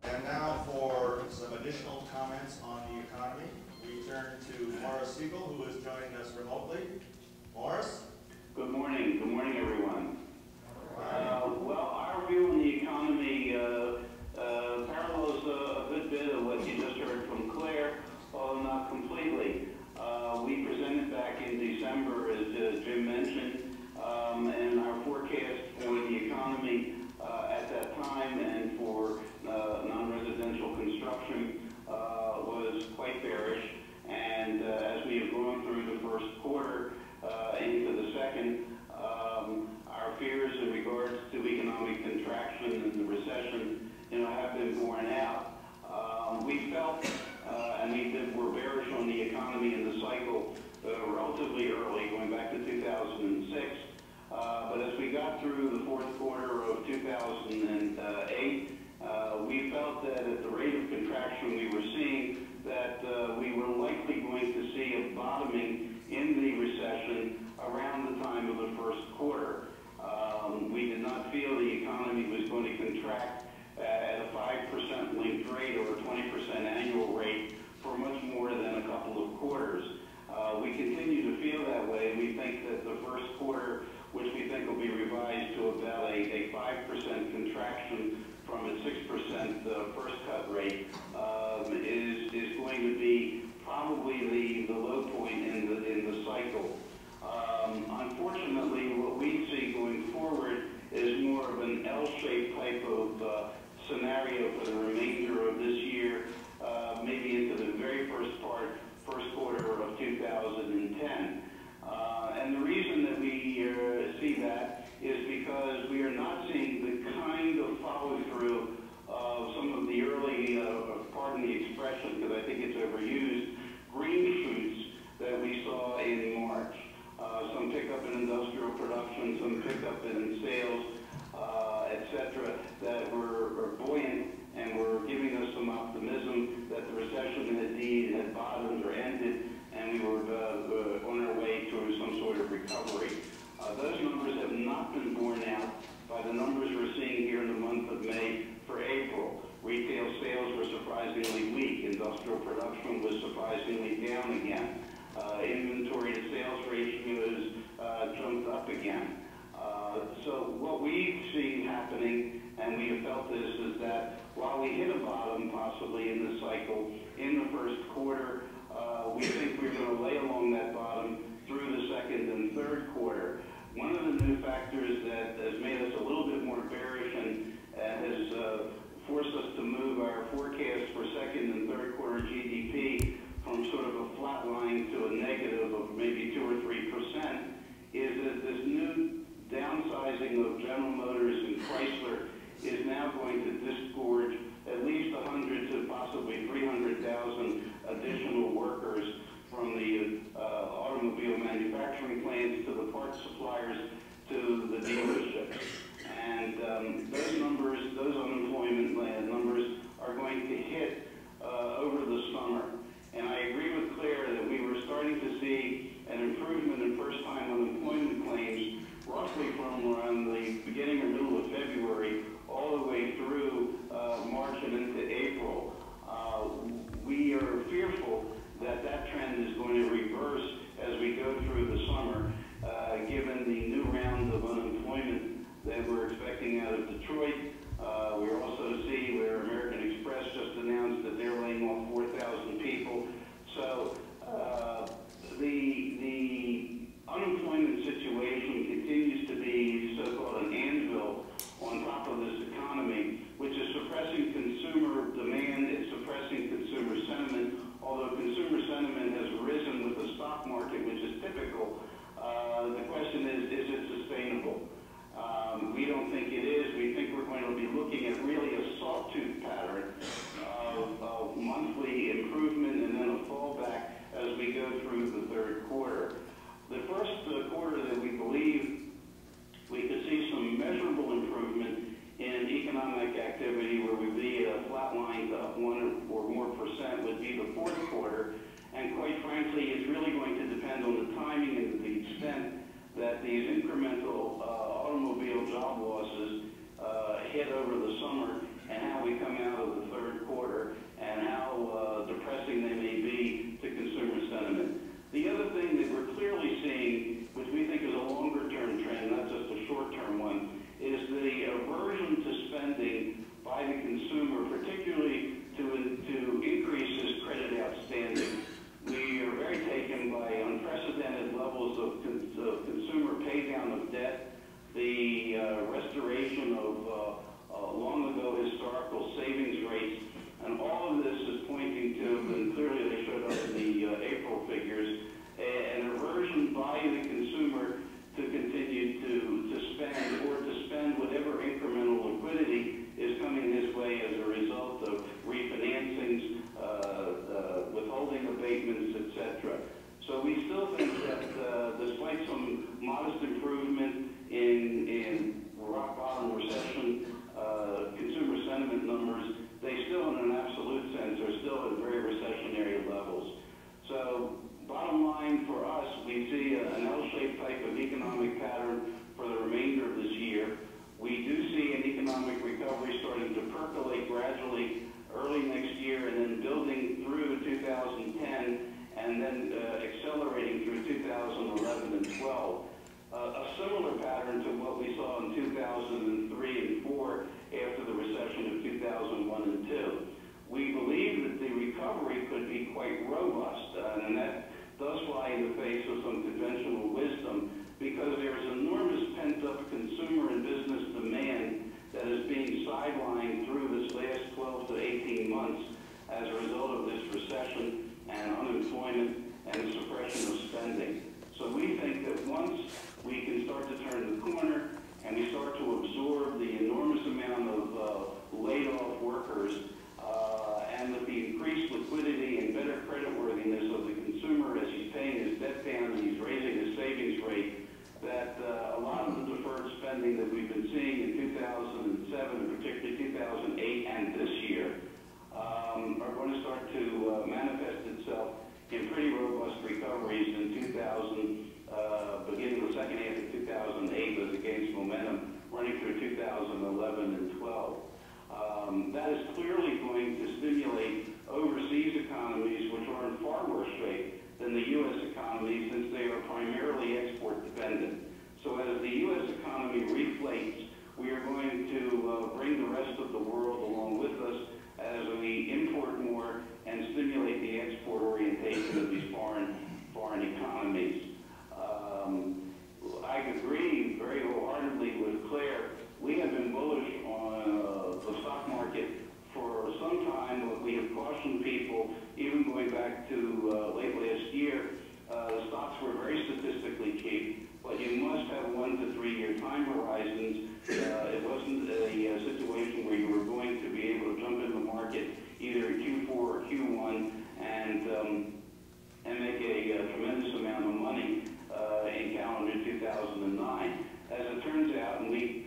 And now for some additional comments on the economy, we turn to Morris Segall, who is joining us remotely. Morris? Good morning. Good morning, everyone. Well, our view on the economy parallels a good bit of what you just heard from Claire, although not completely. We presented back in December, as Jim mentioned, and our forecast for the economy at that time and for non-residential construction was quite bearish. And as we have gone through the first quarter into the second, our fears in regards to economic contraction and the recession, have been borne out. We felt, and we were bearish on the economy and the cycle relatively early, going back to 2006. But as we got through the fourth quarter of 2008, we felt that at the rate of contraction we were seeing, that we were likely going to see a bottoming in the recession around the time of the first quarter. We did not feel the economy was going to contract at a 5% linked rate or a 20% annual rate for much more than a couple of quarters. We continue to feel that way. We think that the first quarter, which we think will be revised to about a 5% contraction from a 6% first cut rate, is going to be probably the low point in the cycle. Unfortunately, what we see going forward is more of an L-shaped type of scenario for the remainder of this year, maybe into the very first quarter of 2010. And the reason that we see that is because we are not seeing the kind of follow-through of some of the early, pardon the expression because I think it's overused, green shoots that we saw in March. Some pickup in industrial production, some pickup in sales, etc., that were buoyant and were giving us some optimism that the recession indeed had bottomed or ended, and we were on our way to some sort of recovery. Those numbers have not been borne out by the numbers we're seeing here in the month of May for April. Retail sales were surprisingly weak. Industrial production was surprisingly down again. Inventory to sales ratios jumped up again. So what we've seen happening, and we have felt this, is that while we hit a bottom possibly in the cycle in the first quarter, we think we're going to lay along that bottom through the second and third quarter. One of the new factors that has made us a little bit more bearish and has forced us to move our forecast for second and third quarter GDP from sort of a flat line to a negative of maybe 2 or 3% is that this new downsizing of General Motors and Chrysler is now going to disgorge at least 100 to possibly 300,000 additional workers from the automobile manufacturing plants to the parts suppliers to the dealerships. And those numbers, those unemployment numbers are going to hit over the summer. And I agree with Claire that we were starting to see an improvement in first-time unemployment claims roughly from around the beginning or middle of February all the way through March and into April. We are fearful that that trend is going to reverse as we go through the summer, given the new round of unemployment that we're expecting out of Detroit. We also see where American Express just announced that they're laying off 4,000 people. So the unemployment situation continues to be so-called an anvil value the consumer to continue to spend or to spend whatever incremental liquidity is coming this way as a result of refinancings, withholding abatements, etc. So we still think that despite some modest improvement in rock bottom recession consumer sentiment numbers, they still, in an absolute sense, are still at very recessionary levels. So bottom line for us, we see an L-shaped type of economic pattern for the remainder of this year. We do see an economic recovery starting to percolate gradually early next year and then building through 2010 and then accelerating through 2011 and 12. A similar pattern to what we saw in 2003 and 4 after the recession of 2001 and 2. We believe that the recovery could be quite robust, and that does fly in the face of some conventional wisdom because there is enormous pent-up consumer and business demand that is being sidelined through this last 12 to 18 months as a result of this recession and unemployment and the suppression of spending. So we think that once we can start to turn the corner and we start to absorb the enormous amount of laid-off workers and with the increased liquidity and better creditworthiness of the consumer as he's paying his debt down and he's raising his savings rate, that a lot of the deferred spending that we've been seeing in 2007 and particularly 2008 and this year are going to start to manifest itself in pretty robust recoveries in beginning the second half of 2008 as it gains momentum running through 2011 and 12. That is clearly going to stimulate overseas economies which are in far worse shape than the U.S. economy since they are primarily export dependent. So as the U.S. economy reflates, we are going to bring the rest of the world along with us as we import more and stimulate the export orientation of these foreign economies. I agree very wholeheartedly with Claire. We have been bullish on the stock market for some time, but we have cautioned people, even going back to late last year, the stocks were very statistically cheap, but you must have 1 to 3 year time horizons. It wasn't a situation where you were going to be able to jump in the market either in Q4 or Q1 and make a tremendous amount of money in calendar 2009. As it turns out, and we